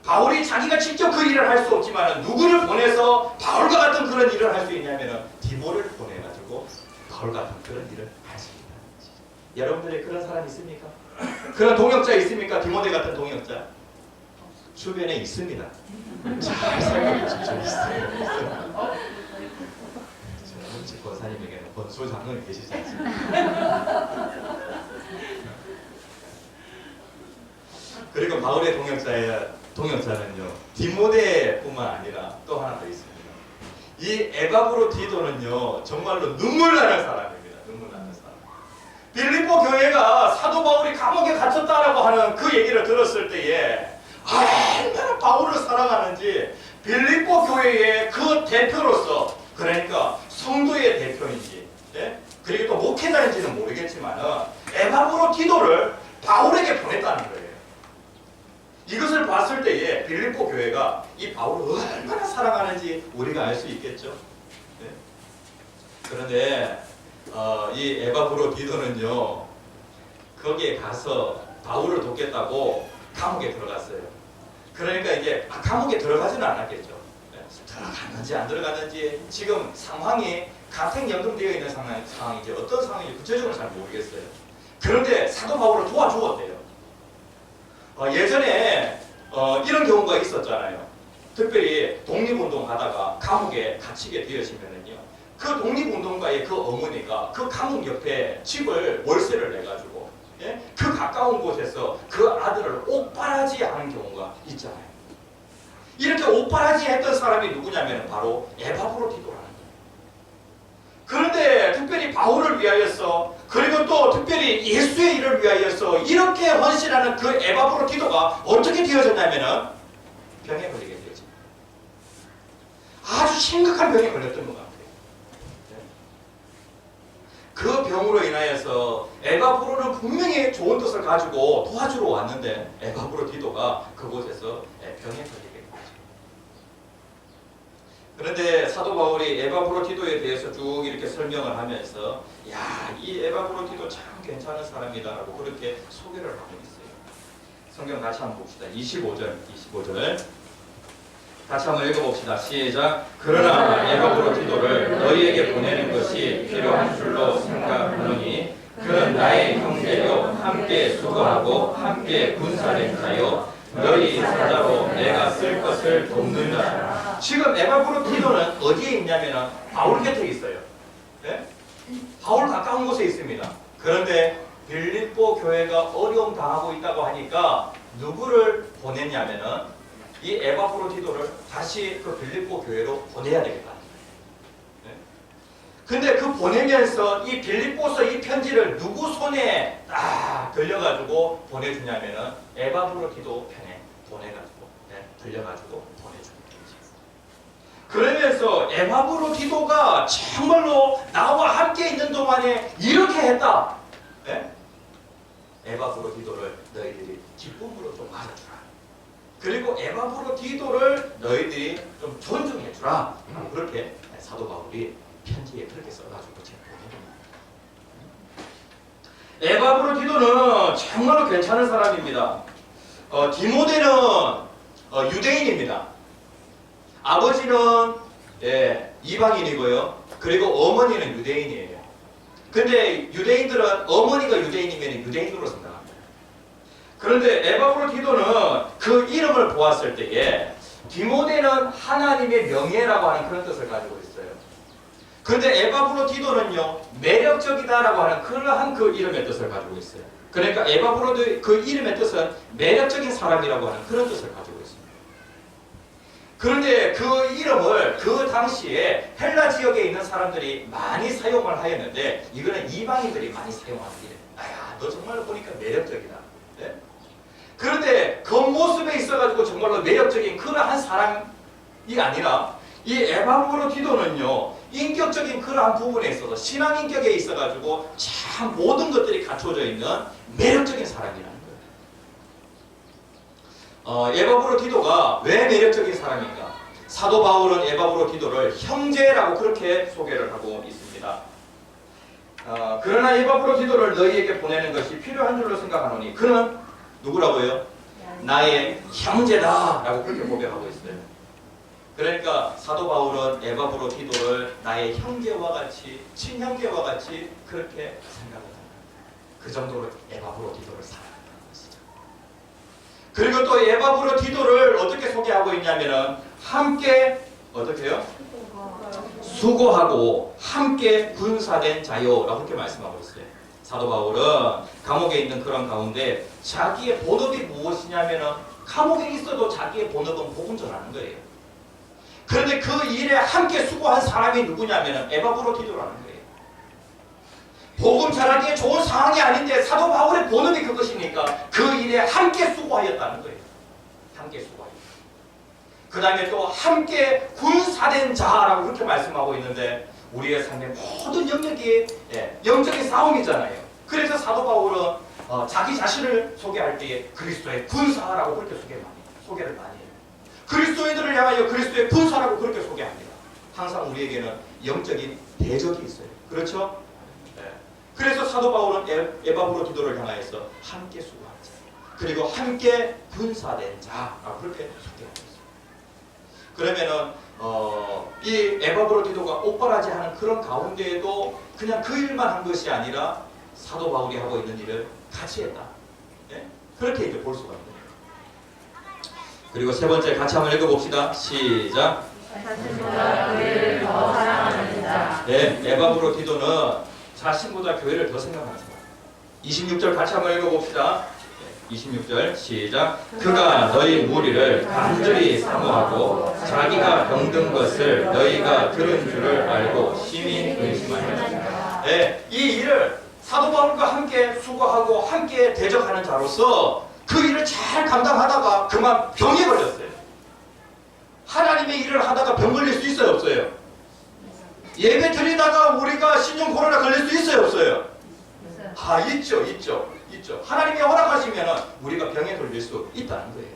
바울이 자기가 직접 그 일을 할 수 없지만 누구를 보내서 바울과 같은 그런 일을 할 수 있냐면 디모를 보내가지고 바울 같은 그런 일을 할 수 있다는 것이죠. 여러분들의 그런 사람 있습니까? 그런 동역자 있습니까? 디모데 같은 동역자 주변에 있습니다. 잘 살펴보십시오. 있어요. 제 권사님에게는 권소 장로님 계시지 않습니까? 그리고 바울의 동역자는요, 디모데뿐만 아니라 또 하나 더 있습니다. 이 에바브로디도는요, 정말로 눈물 나는 사람입니다. 눈물 나는 사람. 빌립보 교회가 사도 바울이 감옥에 갇혔다라고 하는 그 얘기를 들었을 때에 얼마나 바울을 사랑하는지, 빌립보 교회의 그 대표로서, 그러니까 성도의 대표인지, 그리고 또 목회자인지는 모르겠지만 에바브로디도를 바울에게 보냈다는 거예요. 이것을 봤을 때에 빌립보 교회가 이 바울을 얼마나 사랑하는지 우리가 알 수 있겠죠. 네? 그런데 이 에바브로디도는요, 거기에 가서 바울을 돕겠다고 감옥에 들어갔어요. 그러니까 이제 감옥에 들어가지는 않았겠죠. 네? 들어갔는지 안 들어갔는지 지금 상황이 가택연금되어 있는 상황이지 어떤 상황인지 구체적으로 잘 모르겠어요. 그런데 사도 바울을 도와주었대요. 예전에 이런 경우가 있었잖아요. 특별히 독립운동 하다가 감옥에 갇히게 되어지면은요, 그 독립운동가의 그 어머니가 그 감옥 옆에 집을 월세를 내가지고, 그 가까운 곳에서 그 아들을 옥바라지 하는 경우가 있잖아요. 이렇게 옥바라지 했던 사람이 누구냐면 바로 에바브로디도라는 거예요. 그런데 특별히 바울을 위하여서, 그리고 또 특별히 예수의 일을 위하여서 이렇게 헌신하는 그 에바브로디도가 어떻게 되어졌냐면은 병에 걸리게 되어집니다. 심각한 병에 걸렸던 것 같아요. 그 병으로 인하여서 에바브로는 분명히 좋은 뜻을 가지고 도와주러 왔는데 에바브로디도가 그곳에서 병에 걸리게 된 거죠. 그런데 사도 바울이 에바브로디도에 대해서 쭉 이렇게 설명을 하면서 야, 이 에바브로디도 참 괜찮은 사람이다라고 그렇게 소개를 하고 있어요. 성경 같이 한번 봅시다. 25절 같이 한번 읽어봅시다. 시작. 그러나 에바브로디도를 너희에게 보내는 것이 필요한 줄로 생각하노니 그는 나의 형제요 함께 수고하고 함께 군사된 자요 너희 사자로 내가 쓸 것을 돕는 자라. 지금 에바브로디도는 어디에 있냐면은 바울 곁에 있어요. 네? 바울 가까운 곳에 있습니다. 그런데 빌립보 교회가 어려움 당하고 있다고 하니까 누구를 보냈냐면은 이 에바브로디도를 다시 그 빌립보 교회로 보내야 되겠다. 네? 근데 그 보내면서 이 빌립보서 이 편지를 누구 손에 딱 들려가지고 보내주냐면은 에바브로디도 편에 보내가지고 들려가지고 보내주는 거죠. 그러면서 에바브로디도가 정말로 나와 함께 있는 동안에 이렇게 했다. 네? 에바브로디도를 너희들이 기쁨으로 좀 맞아주라. 그리고 에바브로디도를 너희들이 좀 존중해주라. 그렇게 사도 바울이 편지에 그렇게 써가지고 제가 보내는 거예요. 에바브로디도는 정말로 괜찮은 사람입니다. 디모데는 유대인입니다. 아버지는 이방인이고요. 그리고 어머니는 유대인이에요. 근데 유대인들은 어머니가 유대인이면 유대인으로 생각합니다. 그런데 에바브로디도는 그 이름을 보았을 때에 디모데는 하나님의 명예라고 하는 그런 뜻을 가지고 있어요. 그런데 에바브로디도는요 매력적이다라고 하는 그러한 그 이름의 뜻을 가지고 있어요. 그러니까 에바브로도 그 이름의 뜻은 매력적인 사람이라고 하는 그런 뜻을 가지고 있습니다. 그런데 그 이름을 그 당시에 헬라 지역에 있는 사람들이 많이 사용을 하였는데 이거는 이방인들이 많이 사용하는 이름. 아야, 너 정말로 보니까 매력적이다. 네? 그런데 겉모습에 있어가지고 정말로 매력적인 그러한 사람이 아니라 이 에바브로디도는요 인격적인 그러한 부분에 있어서 신앙 인격에 있어가지고 참 모든 것들이 갖춰져 있는 매력적인 사람이라는 거예요. 에바브로디도가 왜 매력적인 사람인가? 사도 바울은 에바브로디도를 형제라고 그렇게 소개를 하고 있습니다. 그러나 에바브로디도를 너희에게 보내는 것이 필요한 줄로 생각하노니 그는 누구라고요? 나의 형제다라고 그렇게 고백하고 있어요. 그러니까 사도 바울은 에바브로디도를 나의 형제와 같이 친형제와 같이 그렇게 생각을 합니다. 그 정도로 에바브로디도를 사랑한다는 것이죠. 그리고 또 에바브로디도를 어떻게 소개하고 있냐면은 함께 어떻게요? 수고하고 함께 군사된 자요라고 그렇게 말씀하고 있어요. 사도 바울은 감옥에 있는 그런 가운데 자기의 본업이 무엇이냐면은 감옥에 있어도 자기의 본업은 복음 전하는 거예요. 그런데 그 일에 함께 수고한 사람이 누구냐면은 에바브로디도라는 거예요. 복음 전하기에 좋은 상황이 아닌데 사도 바울의 본업이 그것이니까 그 일에 함께 수고하였다는 거예요. 함께 수고하였다. 그 다음에 또 함께 군사된 자라고 그렇게 말씀하고 있는데 우리의 삶의 모든 영역이 영적인 싸움이잖아요. 그래서 사도 바울은 자기 자신을 소개할 때에 그리스도의 군사라고 그렇게 소개를 많이 해요. 그리스도인들을 향하여 그리스도의 군사라고 그렇게 소개합니다. 항상 우리에게는 영적인 대적이 있어요. 그렇죠? 네. 그래서 사도 바울은 에바브로디도를 향하여서 함께 수고한 자 그리고 함께 군사된 자라고 그렇게 소개하고 있어요. 그러면은 이 에바브로디도가 옥바라지하는 그런 가운데에도 그냥 그 일만 한 것이 아니라 사도 바울이 하고 있는 일을 같이 했다. 네? 그렇게 이제 볼 수가 있는 거예요. 그리고 세 번째 같이 한번 읽어봅시다. 시작. 자신보다 교회를 더 사랑하는 자. 네, 에바브로디도는 자신보다 교회를 더 생각하는 사람. 26절 같이 한번 읽어봅시다. 26절 시작. 그가 너희 무리를 간절히 사모하고 자기가 병든 것을 너희가 들은 줄을 알고 심히 근심하였다. 네, 이 일을 사도 바울과 함께 수고하고 함께 대적하는 자로서 그 일을 잘 감당하다가 그만 병에 걸렸어요. 하나님의 일을 하다가 병 걸릴 수 있어요, 없어요? 예배 드리다가 우리가 신종 코로나 걸릴 수 있어요, 없어요? 아, 있죠. 하나님이 허락하시면 우리가 병에 걸릴 수 있다는 거예요.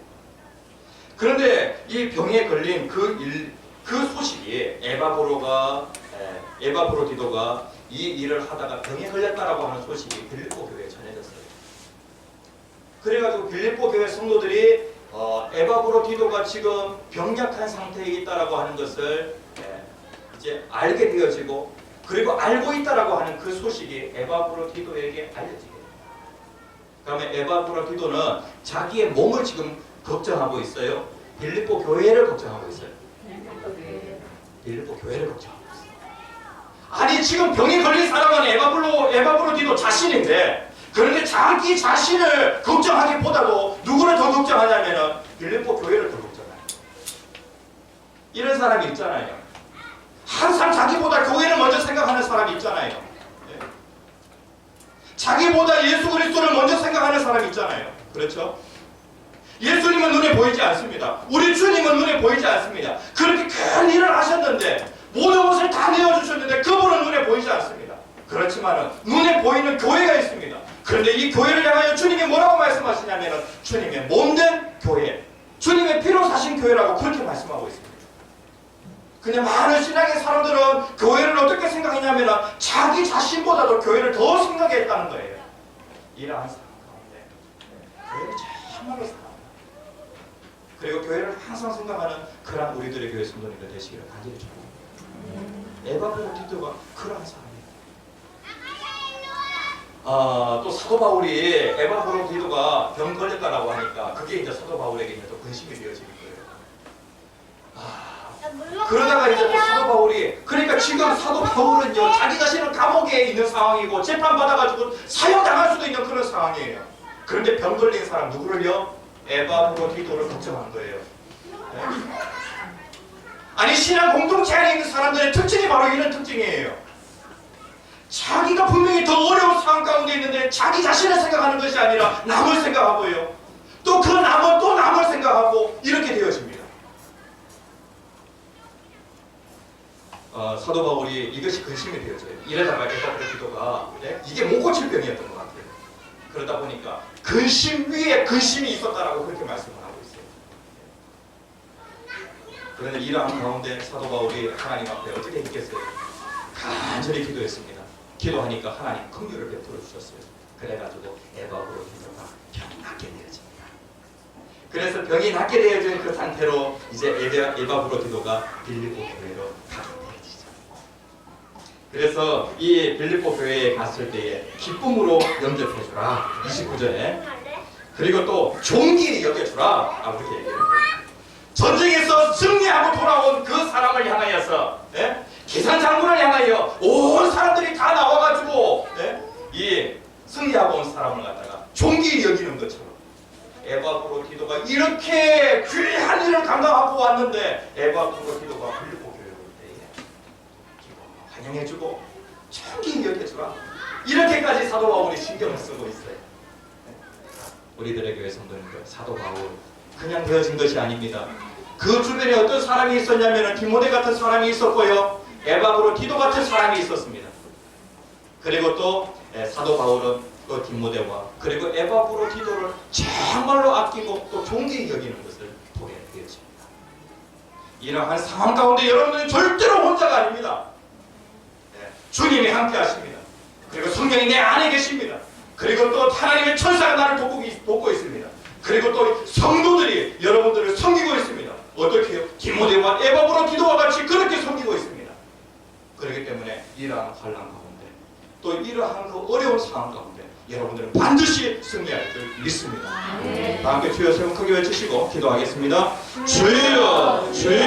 그런데 이 병에 걸린 그 소식이 에바브로디도가 이 일을 하다가 병에 걸렸다라고 하는 소식이 빌립보 교회에 전해졌어요. 그래가지고 빌립보 교회 성도들이 에바브로디도가 지금 병약한 상태에 있다라고 하는 것을 이제 알게 되어지고, 그리고 알고 있다라고 하는 그 소식이 에바브로디도에게 알려지게 돼요. 그러면 에바브로디도는 자기의 몸을 지금 걱정하고 있어요. 빌립보 교회를 걱정하고 있어요. 빌립보 교회를 걱정하고 있어요. 아니, 지금 병에 걸린 사람은 에바브로디도 자신인데, 그런데 자기 자신을 걱정하기보다도 누구를 더 걱정하냐면은 빌립보 교회를 더 걱정해요. 이런 사람이 있잖아요. 항상 자기보다 교회를 먼저 생각하는 사람이 있잖아요. 네? 자기보다 예수 그리스도를 먼저 생각하는 사람이 있잖아요. 그렇죠? 예수님은 눈에 보이지 않습니다. 우리 주님은 눈에 보이지 않습니다. 그렇게 큰 일을 하셨는데, 모든 것을 다 내어주셨는데 그분은 눈에 보이지 않습니다. 그렇지만 눈에 보이는 교회가 있습니다. 그런데 이 교회를 향하여 주님이 뭐라고 말씀하시냐면 주님의 몸된 교회, 주님의 피로 사신 교회라고 그렇게 말씀하고 있습니다. 그냥 많은 신앙의 사람들은 교회를 어떻게 생각했냐면 자기 자신보다도 교회를 더 생각했다는 거예요. 이러한 상황 가운데 교회를 정말로 사랑합니다. 그리고 교회를 항상 생각하는 그런 우리들의 교회 성도님들 되시기를 간절히 축복합니다. 에바브로디도가 그러한 사람이에요. 또 사도 바울이 에바브로디도가 병 걸렸다라고 하니까 그게 이제 사도 바울에게 또 근심이 되어지는 거예요. 그러다가 이제 또 사도 바울이, 그러니까 지금 사도 바울은요, 자기 자신은 감옥에 있는 상황이고 재판받아가지고 사형당할 수도 있는 그런 상황이에요. 그런데 병 걸린 사람 누구를요? 에바브로디도를 걱정한 거예요. 네? 아니, 신앙 공동체 안에 있는 사람들의 특징이 바로 이런 특징이에요. 자기가 분명히 더 어려운 상황 가운데 있는데 자기 자신을 생각하는 것이 아니라 남을 생각하고요, 또 그 남은 또 남을 생각하고 이렇게 되어집니다. 사도 바울이 이것이 근심이 되어져요. 이러다가 에바브로디도가 이게 못 고칠 병이었던 것 같아요. 그러다 보니까 근심 위에 근심이 있었다라고 그렇게 말씀을 하고 있어요. 그런데 이러한 가운데 사도 바울이 하나님 앞에 어떻게 했겠어요? 간절히 기도했습니다. 기도하니까 하나님 긍휼을 베풀어 주셨어요. 그래가지고 에바브로디도가 병이 낫게 되어집니다. 그래서 병이 낫게 되어진 그 상태로 이제 에바브로디도가 빌립보 교회로 가게 되어지죠. 그래서 이 빌립보 교회에 갔을 때에 기쁨으로 영접해주라, 29절에. 그리고 또 종기 여겨주라, 그렇게 얘기해요. 전쟁에서 승리하고 돌아온 그 사람을 향하여서, 기산 장군을 향하여 온 사람들이 다 나와가지고 이 승리하고 온 사람을 갖다가 종기 여기는 것처럼 에바브로디도가 이렇게 귀한 일을 감당하고 왔는데 에바브로디도가 빌립보 교회에 올 때에 환영해주고 종기 여겨주라, 이렇게까지 사도 바울이 신경을 쓰고 있어요. 우리들의 교회 성도님들, 사도 바울 그냥 되어진 것이 아닙니다. 그 주변에 어떤 사람이 있었냐면 디모데 같은 사람이 있었고요, 에바브로디도 같은 사람이 있었습니다. 그리고 또 사도 바울은 또 디모데와 그리고 에바브로디도를 정말로 아끼고 또 존귀히 여기는 것을 보게 되었습니다. 이러한 상황 가운데 여러분들은 절대로 혼자가 아닙니다. 주님이 함께 하십니다. 그리고 성령이 내 안에 계십니다. 그리고 또 하나님의 천사가 나를 돕고 있습니다. 그리고 또 성도들이 여러분들을 섬기고 있습니다. 어떻게 해요? 디모데와 에바브로디도와 같이 그렇게 섬기고 있습니다. 그렇기 때문에 이러한 환난 가운데, 또 이러한 그 어려운 상황 가운데 여러분들은 반드시 승리할 줄 믿습니다. 다 함께 주여 세 번 크게 외치시고 기도하겠습니다. 주여, 주여.